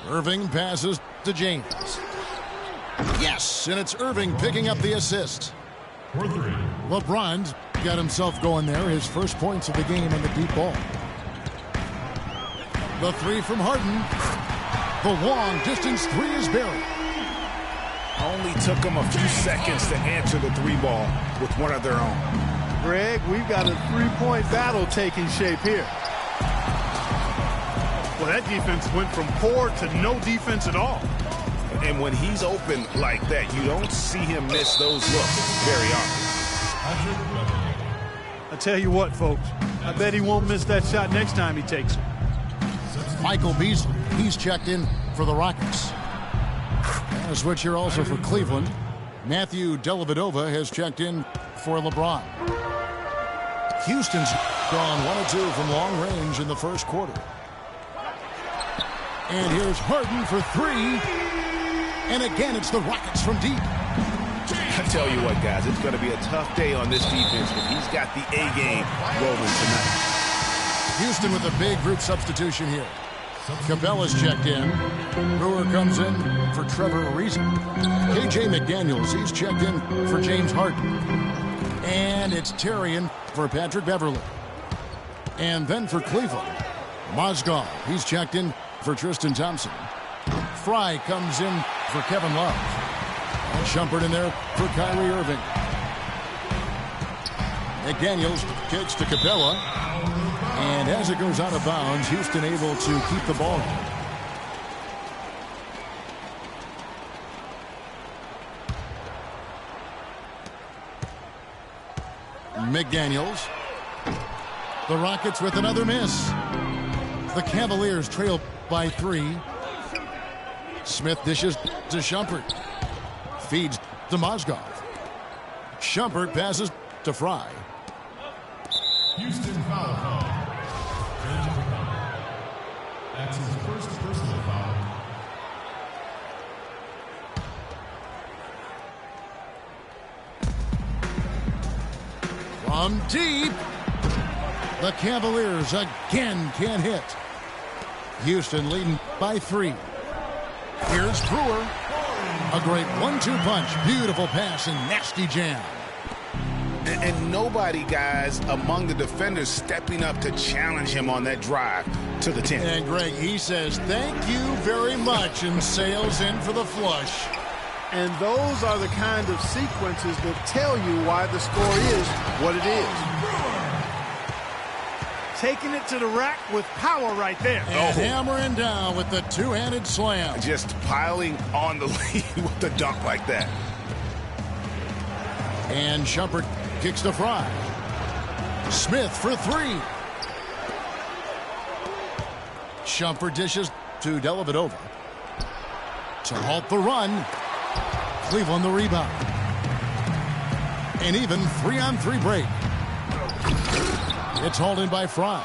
Irving passes to James. Yes, and it's Irving picking up the assist. LeBron's got himself going there. His first points of the game on the deep ball. The three from Harden. The long distance three is buried. Only took them a few seconds to answer the three ball with one of their own. Greg, we've got a three-point battle taking shape here. Well, that defense went from poor to no defense at all. And when he's open like that, you don't see him miss those looks very often. I tell you what, folks, I bet he won't miss that shot next time he takes it. Michael Beasley, he's checked in for the Rockets. And a switch here also for Cleveland. Matthew Dellavedova has checked in for LeBron. Houston's gone 1 of 2 from long range in the first quarter. And here's Harden for three. And again, it's the Rockets from deep. I tell you what, guys, it's going to be a tough day on this defense, but he's got the A game rolling tonight. Houston with a big group substitution here. Capella's checked in. Brewer comes in for Trevor Ariza. KJ McDaniels, he's checked in for James Harden. And it's Terrian for Patrick Beverley. And then for Cleveland, Mozgov, he's checked in for Tristan Thompson. Fry comes in for Kevin Love. And Shumpert in there for Kyrie Irving. McDaniels kicks to Capella. And as it goes out of bounds, Houston able to keep the ball. McDaniels. The Rockets with another miss. The Cavaliers trail by 3. Smith dishes to Shumpert. Feeds to Mozgov. Shumpert passes to Fry. Houston foul call. That's his first personal foul. From deep, the Cavaliers again can't hit. Houston leading by 3. Here's Brewer. A great 1-2 punch. Beautiful pass and nasty jam. And nobody, guys, among the defenders stepping up to challenge him on that drive to the 10. And Greg, he says, thank you very much, and sails in for the flush. And those are the kind of sequences that tell you why the score is what it is. Taking it to the rack with power right there. And hammering down with the two-handed slam. Just piling on the lead with a dunk like that. And Shumpert kicks to Fry. Smith for 3. Shumpert dishes to Dellavedova. To halt the run. Cleveland the rebound. An even 3-on-3 break. It's hauled in by Fry.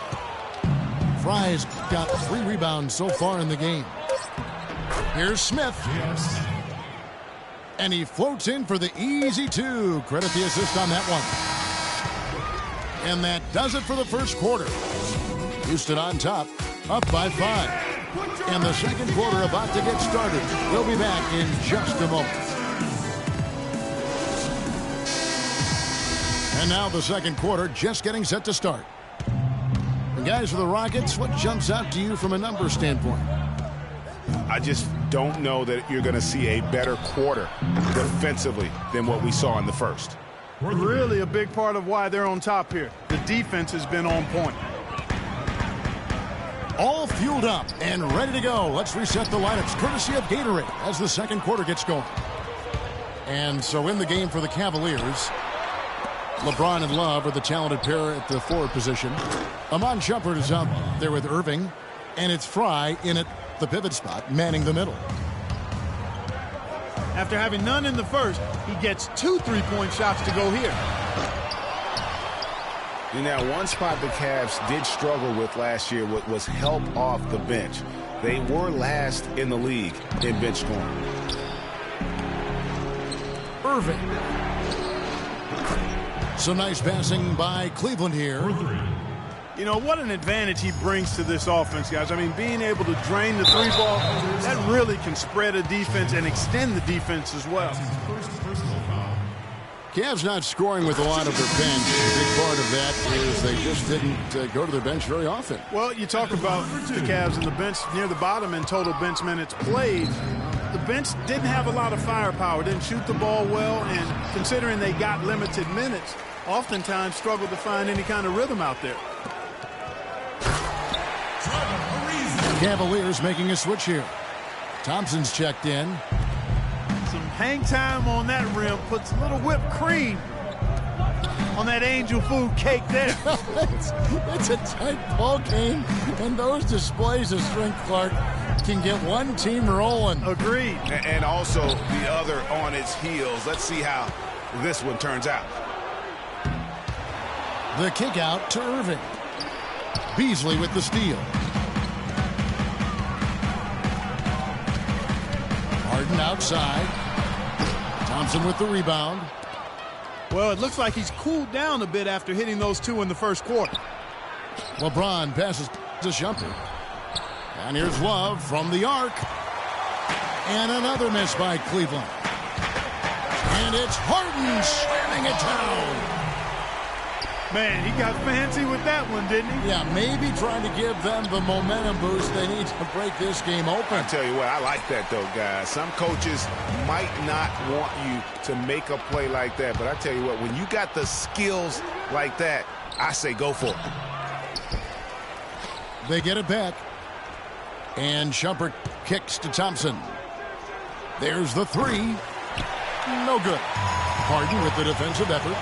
Fry's got 3 rebounds so far in the game. Here's Smith. Yes. And he floats in for the easy 2. Credit the assist on that one. And that does it for the first quarter. Houston on top, up by 5. And the second quarter about to get started. We'll be back in just a moment. And now the second quarter just getting set to start. And guys, for the Rockets, what jumps out to you from a number standpoint? I just don't know that you're going to see a better quarter defensively than what we saw in the first. Really a big part of why they're on top here. The defense has been on point. All fueled up and ready to go. Let's reset the lineups courtesy of Gatorade as the second quarter gets going. And so in the game for the Cavaliers, LeBron and Love are the talented pair at the forward position. Amon Shumpert is out there with Irving. And it's Fry in at the pivot spot, manning the middle. After having none in the first, he gets 2 3-point shots to go here. And now one spot the Cavs did struggle with last year was help off the bench. They were last in the league in bench scoring. Irving. Some nice passing by Cleveland here. You know, what an advantage he brings to this offense, guys. I mean, being able to drain the three ball, that really can spread a defense and extend the defense as well. First personal foul. Cavs not scoring with a lot of their bench. A big part of that is they just didn't go to their bench very often. Well, you talk about the Cavs and the bench near the bottom in total bench minutes played. The bench didn't have a lot of firepower, didn't shoot the ball well, and considering they got limited minutes, oftentimes struggled to find any kind of rhythm out there. Cavaliers making a switch here. Thompson's checked in. Some hang time on that rim, puts a little whipped cream on that angel food cake there. it's a tight ball game, and those displays of strength, Clark, can get one team rolling. Agreed. And also the other on its heels. Let's see how this one turns out. The kick out to Irving. Beasley with the steal. Harden outside. Thompson with the rebound. Well, it looks like he's cooled down a bit after hitting those two in the first quarter. LeBron passes to Shumpert. And here's Love from the arc. And another miss by Cleveland. And it's Harden slamming it down. Man, he got fancy with that one, didn't he? Yeah, maybe trying to give them the momentum boost they need to break this game open. I tell you what, I like that though, guys. Some coaches might not want you to make a play like that, but I tell you what, when you got the skills like that, I say go for it. They get it back. And Shumpert kicks to Thompson. There's the three. No good. Harden with the defensive effort.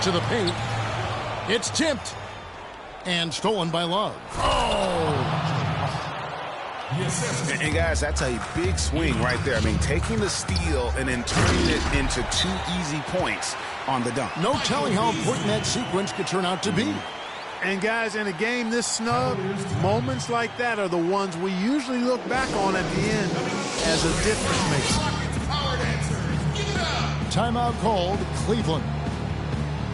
To the paint. It's tipped. And stolen by Love. Oh! And guys, that's a big swing right there. I mean, taking the steal and then turning it into 2 easy points on the dunk. No telling how important that sequence could turn out to be. And guys, in a game this snug, moments like that are the ones we usually look back on at the end as a difference maker. Timeout called, Cleveland.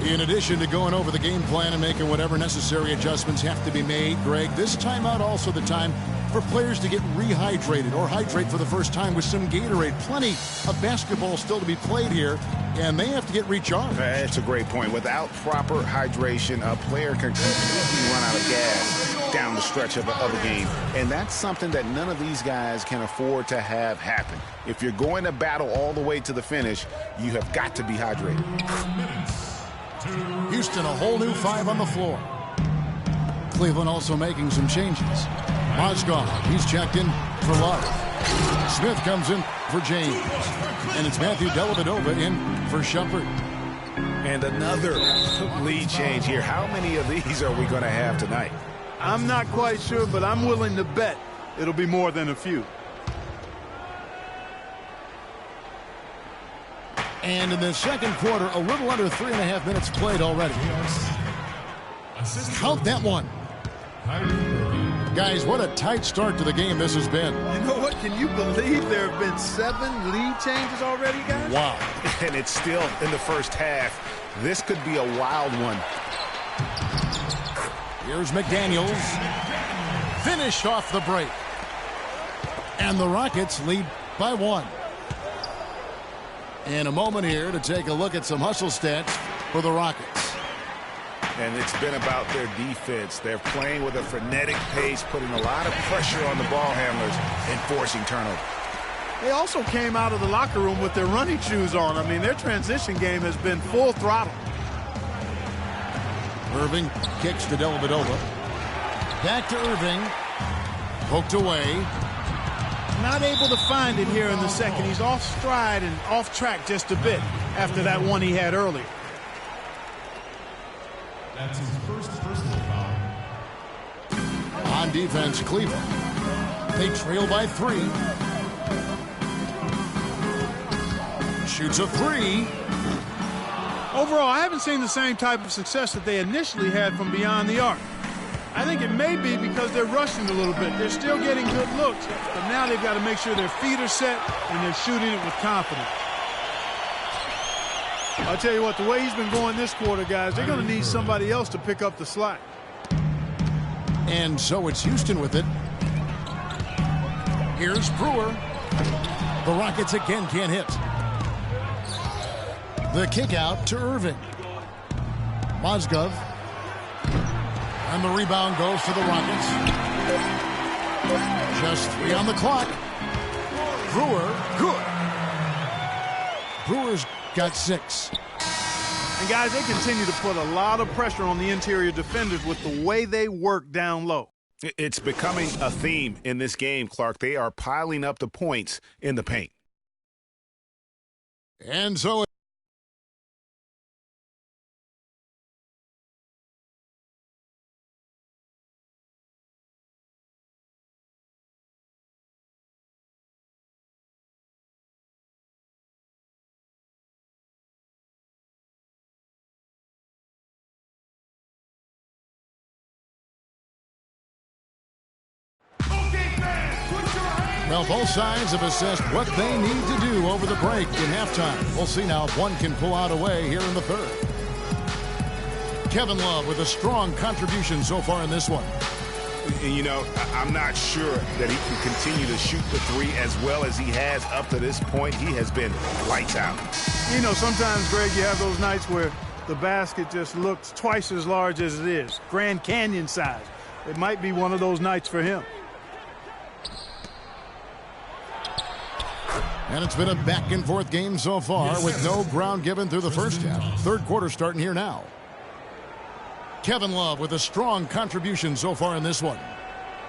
In addition to going over the game plan and making whatever necessary adjustments have to be made, Greg, this timeout also the time for players to get rehydrated or hydrate for the first time with some Gatorade. Plenty of basketball still to be played here, and they have to get recharged. That's a great point. Without proper hydration, a player can completely run out of gas down the stretch of a game. And that's something that none of these guys can afford to have happen. If you're going to battle all the way to the finish, you have got to be hydrated. Houston, a whole new 5 on the floor. Cleveland also making some changes. Mozgov, he's checked in for Love. Smith comes in for James. And it's Matthew Dellavedova in for Shumpert. And another lead change here. How many of these are we going to have tonight? I'm not quite sure, but I'm willing to bet it'll be more than a few. And in the second quarter, a little under 3.5 minutes played already. Count that one. Guys, what a tight start to the game this has been. You know what? Can you believe there have been 7 lead changes already, guys? Wow. And it's still in the first half. This could be a wild one. Here's McDaniels. Finished off the break. And the Rockets lead by 1. In a moment here to take a look at some hustle stats for the Rockets. And it's been about their defense. They're playing with a frenetic pace, putting a lot of pressure on the ball handlers and forcing turnover. They also came out of the locker room with their running shoes on. I mean, their transition game has been full throttle. Irving kicks to Dellavedova. Back to Irving. Poked away. Not able to find it here in the second. He's off stride and off track just a bit after that one he had earlier. That's his first personal foul. On defense, Cleveland. They trail by 3. Shoots a 3. Overall, I haven't seen the same type of success that they initially had from beyond the arc. I think it may be because they're rushing a little bit. They're still getting good looks, but now they've got to make sure their feet are set and they're shooting it with confidence. I'll tell you what, the way he's been going this quarter, guys, they're going to need somebody else to pick up the slack. And so it's Houston with it. Here's Brewer. The Rockets again can't hit. The kick out to Irving. Mozgov. And the rebound goes to the Rockets. Just 3 on the clock. Brewer, good. Brewer's got 6. And guys, they continue to put a lot of pressure on the interior defenders with the way they work down low. It's becoming a theme in this game, Clark. They are piling up the points in the paint. And so well, both sides have assessed what they need to do over the break in halftime. We'll see now if one can pull out a way here in the third. Kevin Love with a strong contribution so far in this one. You know, I'm not sure that he can continue to shoot the 3 as well as he has up to this point. He has been lights out. You know, sometimes, Greg, you have those nights where the basket just looks twice as large as it is. Grand Canyon size. It might be one of those nights for him. And it's been a back-and-forth game so far with no ground given through the first half. Third quarter starting here now. Kevin Love with a strong contribution so far in this one.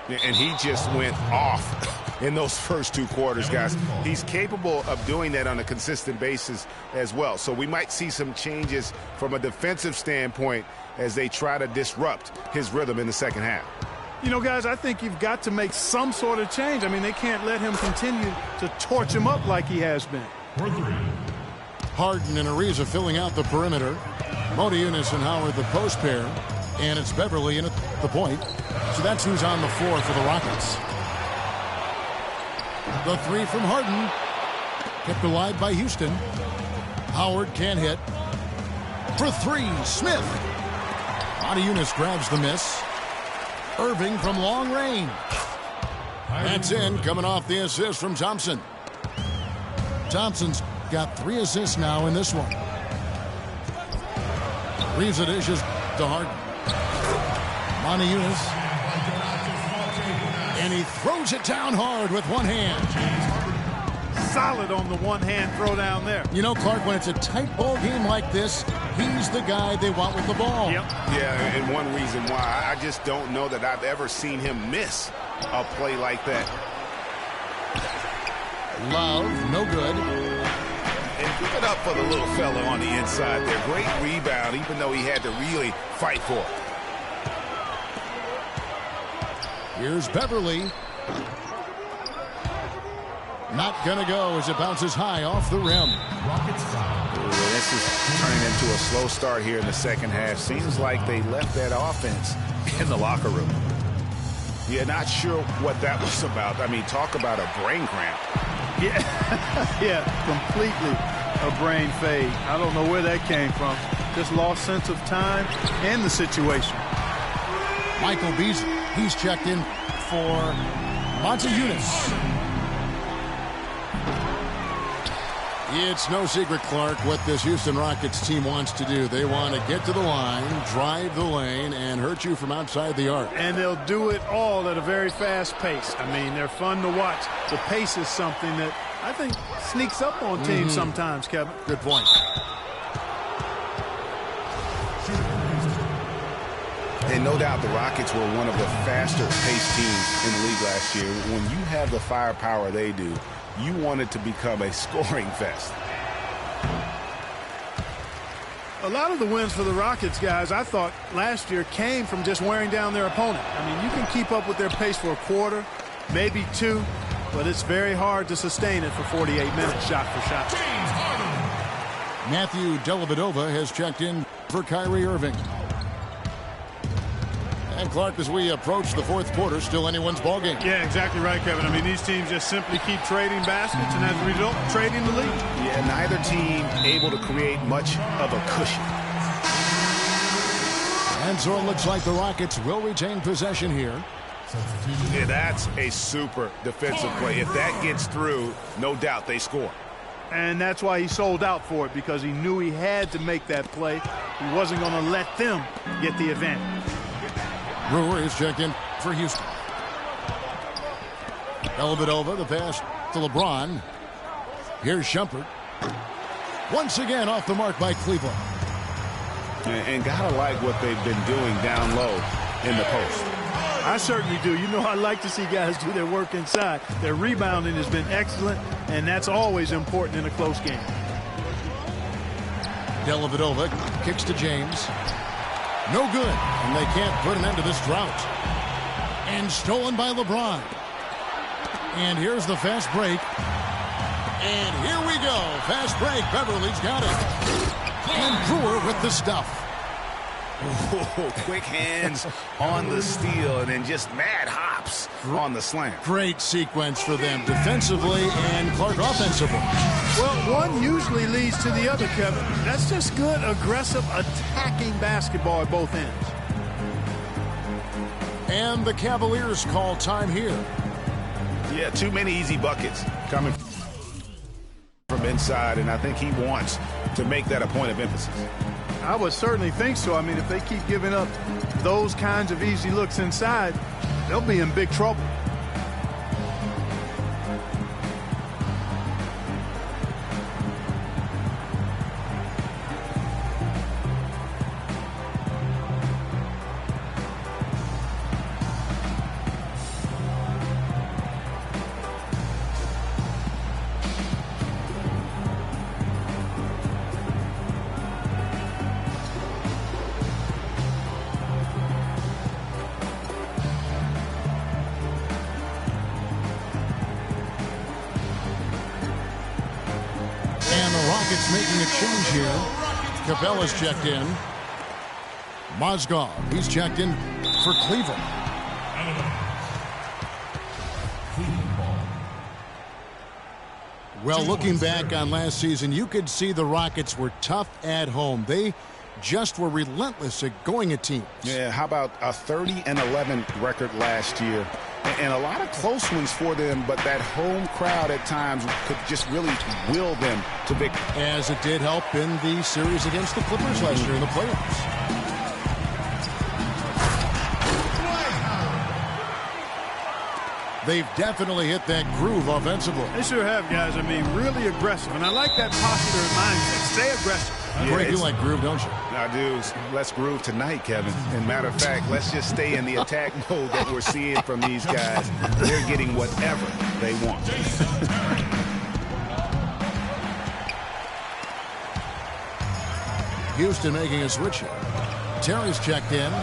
And he just went off in those first 2 quarters, guys. He's capable of doing that on a consistent basis as well. So we might see some changes from a defensive standpoint as they try to disrupt his rhythm in the second half. You know, guys, I think you've got to make some sort of change. I mean, they can't let him continue to torch him up like he has been. Harden and Ariza filling out the perimeter. Modiunas and Howard the post pair. And it's Beverly in at the point. So that's who's on the floor for the Rockets. The 3 from Harden. Kept alive by Houston. Howard can't hit. For 3, Smith. Modiunas grabs the miss. Irving from long range. That's in, coming off the assist from Thompson. Thompson's got 3 assists now in this one. Reeves it dishes to Harden. Modiunas. And he throws it down hard with one hand. Solid on the one-hand throw down there. You know, Clark, when it's a tight ball game like this, he's the guy they want with the ball. Yep. Yeah, and one reason why I just don't know that I've ever seen him miss a play like that. Love, no good. And give it up for the little fella on the inside there. Great rebound, even though he had to really fight for it. Here's Beverly. Not gonna go as it bounces high off the rim. This is turning into a slow start here in the second half. Seems like they left that offense in the locker room. Yeah, not sure what that was about. I mean, talk about a brain cramp. Yeah, yeah, completely a brain fade. I don't know where that came from. Just lost sense of time and the situation. Michael Beasley, he's checked in for Modiunas. It's no secret, Clark, what this Houston Rockets team wants to do. They want to get to the line, drive the lane, and hurt you from outside the arc. And they'll do it all at a very fast pace. I mean, they're fun to watch. The pace is something that I think sneaks up on teams sometimes, Kevin. Good point. And no doubt the Rockets were one of the faster-paced teams in the league last year. When you have the firepower they do, you want it to become a scoring fest. A lot of the wins for the Rockets, guys, I thought last year came from just wearing down their opponent. I mean, you can keep up with their pace for a quarter, maybe 2, but it's very hard to sustain it for 48 minutes shot for shot. Matthew Dellavedova has checked in for Kyrie Irving. And Clark, as we approach the fourth quarter, still anyone's ball game. Yeah, exactly right, Kevin. I mean, these teams just simply keep trading baskets, and as a result, trading the lead. Yeah, neither team able to create much of a cushion. And And so it looks like the Rockets will retain possession here. Yeah, that's a super defensive play. If that gets through, no doubt they score. And that's why he sold out for it, because he knew he had to make that play. He wasn't going to let them get the advantage. Brewer is checked in for Houston. Dellavedova, the pass to LeBron. Here's Shumpert. Once again off the mark by Cleveland. And gotta like what they've been doing down low in the post. I certainly do. You know, I like to see guys do their work inside. Their rebounding has been excellent, and that's always important in a close game. Dellavedova kicks to James. No good, and they can't put an end to this drought. And stolen by LeBron. And here's the fast break. And here we go. Fast break. Beverly's got it. And Brewer with the stuff. Oh, quick hands on the steal and then just mad hops on the slam. Great sequence for them defensively and Clark offensively. Well, one usually leads to the other, Kevin. That's just good, aggressive, attacking basketball at both ends. And the Cavaliers call time here. Yeah, too many easy buckets coming from inside, and I think he wants to make that a point of emphasis. I would certainly think so. I mean, if they keep giving up those kinds of easy looks inside, they'll be in big trouble. Making a change here. Capella's checked in. Mozgov, he's checked in for Cleveland. Well, looking back on last season, you could see the Rockets were tough at home. They just were relentless at going at teams. Yeah, how about a 30-11 record last year? And a lot of close ones for them, but that home crowd at times could just really will them to victory. As it did help in the series against the Clippers last year in the playoffs. They've definitely hit that groove offensively. They sure have, guys. I mean, really aggressive. And I like that posture and mindset. Stay aggressive. Greg, you like groove, don't you? I do. Let's groove tonight, Kevin. And matter of fact, let's just stay in the attack mode that we're seeing from these guys. They're getting whatever they want. Houston making a switch here. Terry's checked in.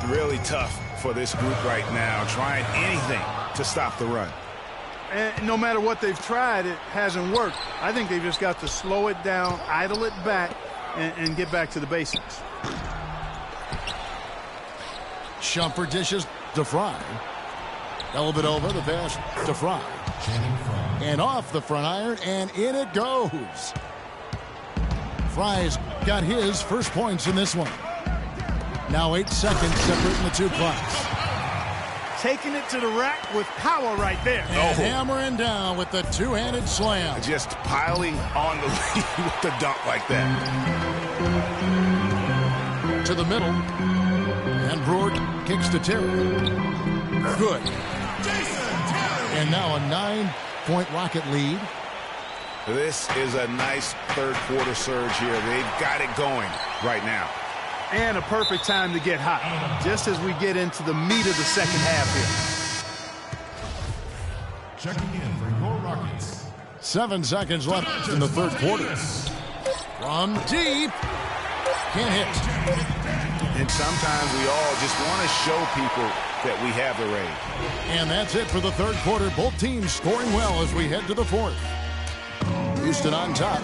Really tough for this group right now, trying anything to stop the run. And no matter what they've tried, it hasn't worked. I think they've just got to slow it down, idle it back, and get back to the basics. Shumpert dishes to Fry. Dellavedova, the pass to Fry. And off the front iron, and in it goes. Fry's got his first points in this one. Now 8 seconds separating the two clocks. Taking it to the rack with power right there. And hammering down with the two-handed slam. Just piling on the lead with the dunk like that. To the middle. And Brewer kicks to Terry. Good. And now a 9-point Rocket lead. This is a nice third-quarter surge here. They've got it going right now. And a perfect time to get hot, just as we get into the meat of the second half here. Checking in for your Rockets. 7 seconds left in the third quarter. From deep. Can't hit. And sometimes we all just want to show people that we have the range. And that's it for the third quarter. Both teams scoring well as we head to the fourth. Houston on top.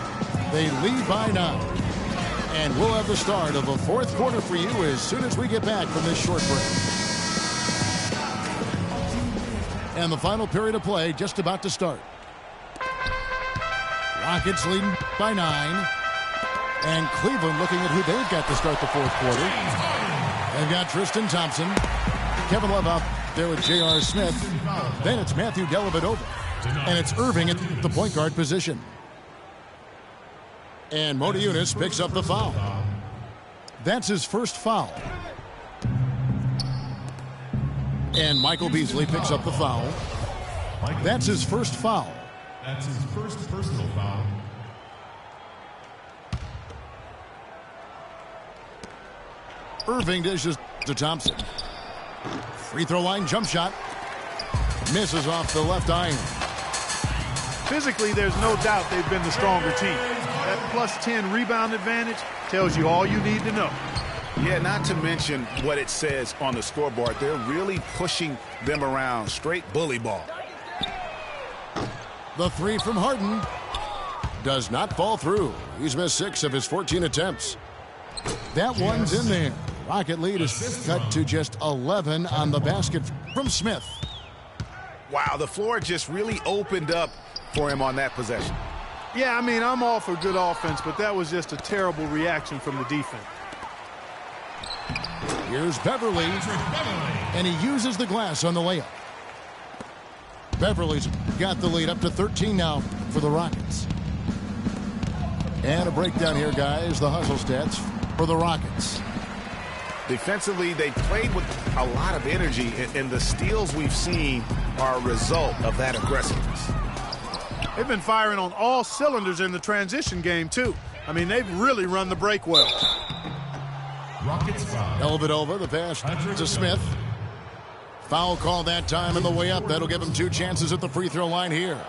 They lead by 9. And we'll have the start of the fourth quarter for you as soon as we get back from this short break. And the final period of play just about to start. Rockets leading by 9. And Cleveland looking at who they've got to start the fourth quarter. They've got Tristan Thompson. Kevin Love out there with J.R. Smith. Then it's Matthew Dellavedova. And it's Irving at the point guard position. And Mota Eunice picks up the foul. That's his first foul. And Michael Beasley picks up the foul. That's his first foul. That's his first personal foul. Irving dishes to Thompson. Free throw line jump shot. Misses off the left iron. Physically, there's no doubt they've been the stronger team. That plus 10 rebound advantage tells you all you need to know. Yeah, not to mention what it says on the scoreboard. They're really pushing them around. Straight bully ball. The three from Harden does not fall through. He's missed 6 of his 14 attempts. That one's in there. Rocket lead is cut to just 11 on the basket from Smith. Wow, the floor just really opened up for him on that possession. Yeah, I mean, I'm all for good offense, but that was just a terrible reaction from the defense. Here's Beverly, and he uses the glass on the layup. Beverly's got the lead up to 13 now for the Rockets. And a breakdown here, guys. The hustle stats for the Rockets. Defensively, they played with a lot of energy, and the steals we've seen are a result of that aggressiveness. They've been firing on all cylinders in the transition game, too. I mean, they've really run the break well. Rockets foul. Dellavedova, the pass to Smith. Foul call that time on the way up. That'll give him 2 chances at the free throw line here.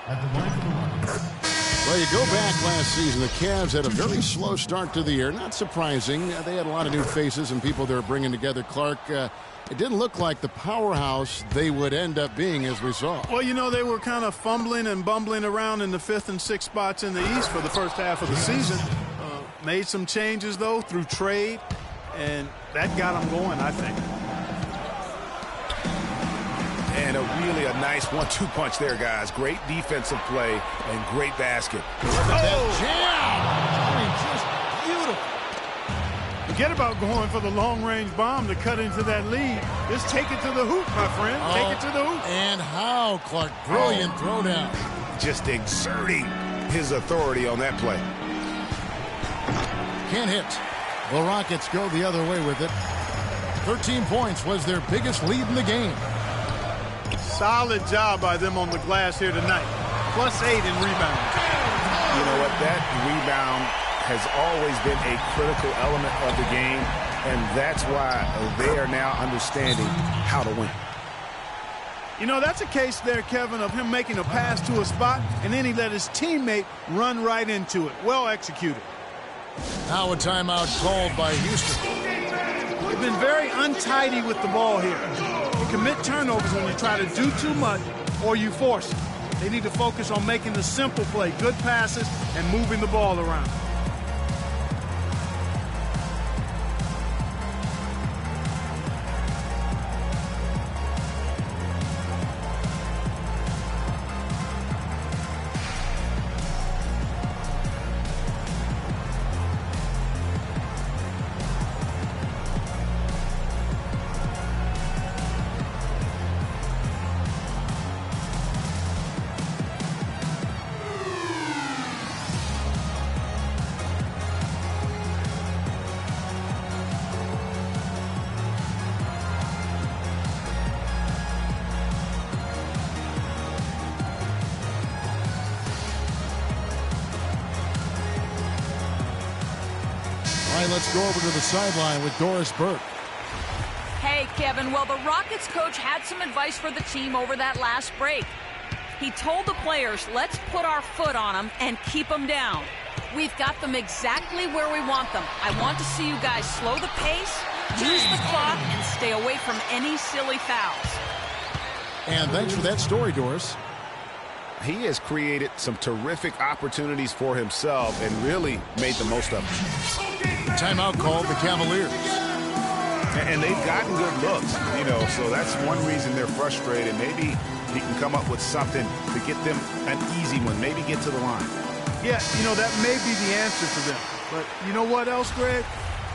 At the line for the Rockets. Well, you go back last season, the Cavs had a very slow start to the year. Not surprising. They had a lot of new faces and people they were bringing together. Clark, it didn't look like the powerhouse they would end up being, as we saw. Well, you know, they were kind of fumbling and bumbling around in the 5th and 6th spots in the East for the first half of the season. Made some changes, though, through trade, and that got them going, I think. And a nice 1-2 punch there, guys. Great defensive play and great basket. Jam! I mean, just beautiful. Forget about going for the long-range bomb to cut into that lead. Just take it to the hoop, my friend. Take it to the hoop. And how, Clark. Brilliant throwdown. Just exerting his authority on that play. Can't hit. The Rockets go the other way with it. 13 points was their biggest lead in the game. Solid job by them on the glass here tonight. Plus 8 in rebounding. You know what? That rebound has always been a critical element of the game, and that's why they are now understanding how to win. You know, that's a case there, Kevin, of him making a pass to a spot, and then he let his teammate run right into it. Well executed. Now a timeout called by Houston. They've been very untidy with the ball here. You commit turnovers when you try to do too much or you force it. They need to focus on making the simple play, good passes, and moving the ball around. Let's go over to the sideline with Doris Burke. Hey, Kevin. Well, the Rockets coach had some advice for the team over that last break. He told the players, let's put our foot on them and keep them down. We've got them exactly where we want them. I want to see you guys slow the pace, use the clock, and stay away from any silly fouls. And thanks for that story, Doris. He has created some terrific opportunities for himself and really made the most of them. Timeout called the Cavaliers. And they've gotten good looks, you know, so that's one reason they're frustrated. Maybe he can come up with something to get them an easy one, maybe get to the line. Yeah, you know, that may be the answer for them. But you know what else, Greg?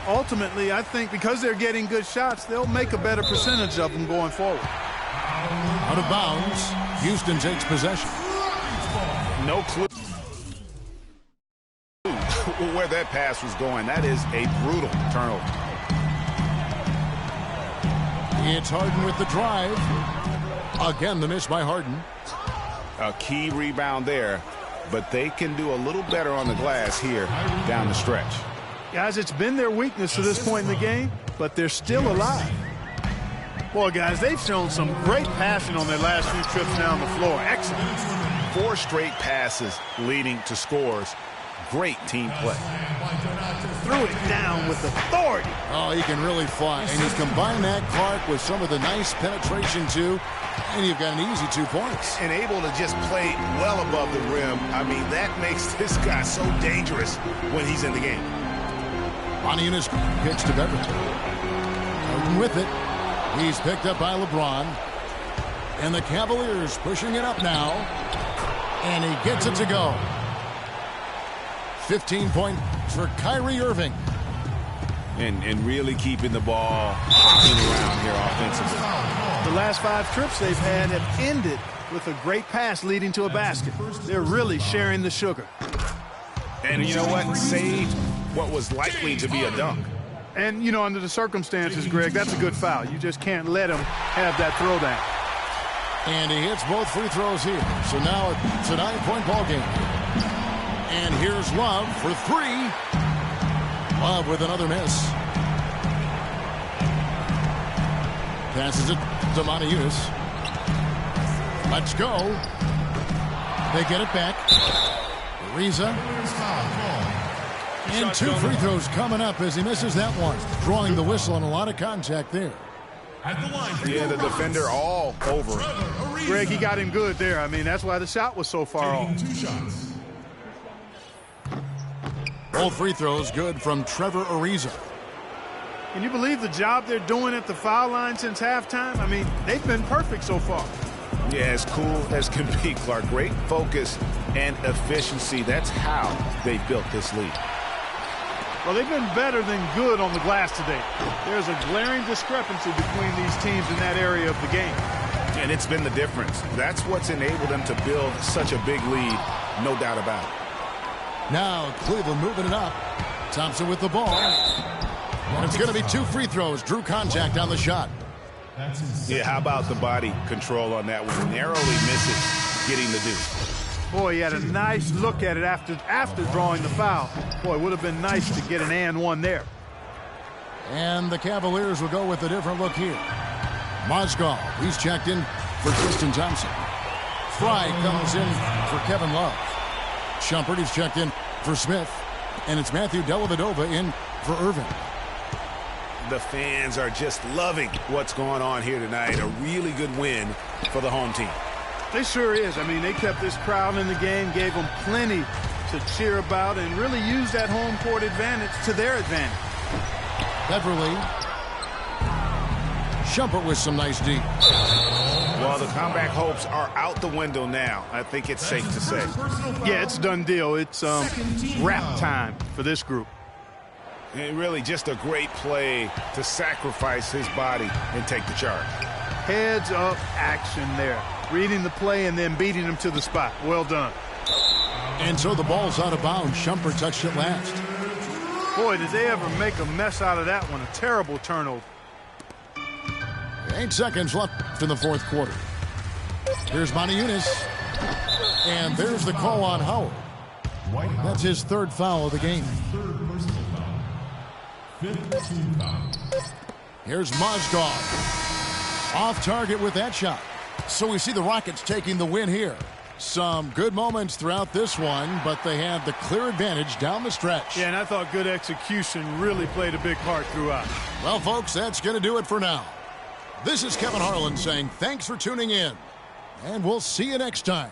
Ultimately, I think because they're getting good shots, they'll make a better percentage of them going forward. Out of bounds. Houston takes possession. No clue where that pass was going. That is a brutal turnover. It's Harden with the drive. Again, the miss by Harden. A key rebound there, but they can do a little better on the glass here down the stretch. Guys, it's been their weakness to this point in the game, but they're still alive. Boy, guys, they've shown some great passing on their last few trips down the floor. Excellent. 4 straight passes leading to scores. Great team play. Threw it down with authority. Oh, he can really fly. And you combine that, Clark, with some of the nice penetration, too, and you've got an easy 2 points. And able to just play well above the rim. I mean, that makes this guy so dangerous when he's in the game. Montiunas pitch to Beverly. Harden with it. He's picked up by LeBron. And the Cavaliers pushing it up now. And he gets it to go. 15 points for Kyrie Irving. And really keeping the ball around here offensively. The last 5 trips they've had have ended with a great pass leading to a basket. They're really sharing the sugar. And you know what? Saved what was likely to be a dunk. And, you know, under the circumstances, Greg, that's a good foul. You just can't let him have that throwdown. And he hits both free throws here. So now it's a 9-point ball game. And here's Love for 3. Love with another miss. Passes it to Montiunas. Let's go. They get it back. Ariza. And 2 free throws coming up as he misses that one. Drawing the whistle and a lot of contact there. Yeah, the defender all over him. Greg, he got him good there. I mean, that's why the shot was so far off. Both free throws good from Trevor Ariza. Can you believe the job they're doing at the foul line since halftime? I mean, they've been perfect so far. Yeah, as cool as can be, Clark. Great focus and efficiency. That's how they built this lead. Well, they've been better than good on the glass today. There's a glaring discrepancy between these teams in that area of the game. And it's been the difference. That's what's enabled them to build such a big lead, no doubt about it. Now Cleveland moving it up. Thompson with the ball. And it's going to be 2 free throws. Drew contact on the shot. Yeah, how about the body control on that one? Narrowly misses getting the deuce. Boy, he had a nice look at it after drawing the foul. Boy, it would have been nice to get an and one there. And the Cavaliers will go with a different look here. Mozgov, he's checked in for Tristan Thompson. Fry comes in for Kevin Love. Shumpert is checked in for Smith. And it's Matthew Dellavedova in for Irving. The fans are just loving what's going on here tonight. A really good win for the home team. They sure is. I mean, they kept this crowd in the game, gave them plenty to cheer about, and really used that home court advantage to their advantage. Beverly. Shumpert with some nice D. Well, the comeback hopes are out the window now. I think it's safe to say. Yeah, it's done deal. It's wrap time for this group. And really just a great play to sacrifice his body and take the charge. Heads up action there. Reading the play and then beating him to the spot. Well done. And so the ball's out of bounds. Shumpert touched it last. Boy, did they ever make a mess out of that one. A terrible turnover. 8 seconds left in the 4th quarter. Here's Montiunas. And there's the call on Howard. That's his 3rd foul of the game. Here's Mozgov. Off target with that shot. So we see the Rockets taking the win here. Some good moments throughout this one, but they have the clear advantage down the stretch. Yeah, and I thought good execution really played a big part throughout. Well, folks, that's going to do it for now. This is Kevin Harlan saying thanks for tuning in, and we'll see you next time.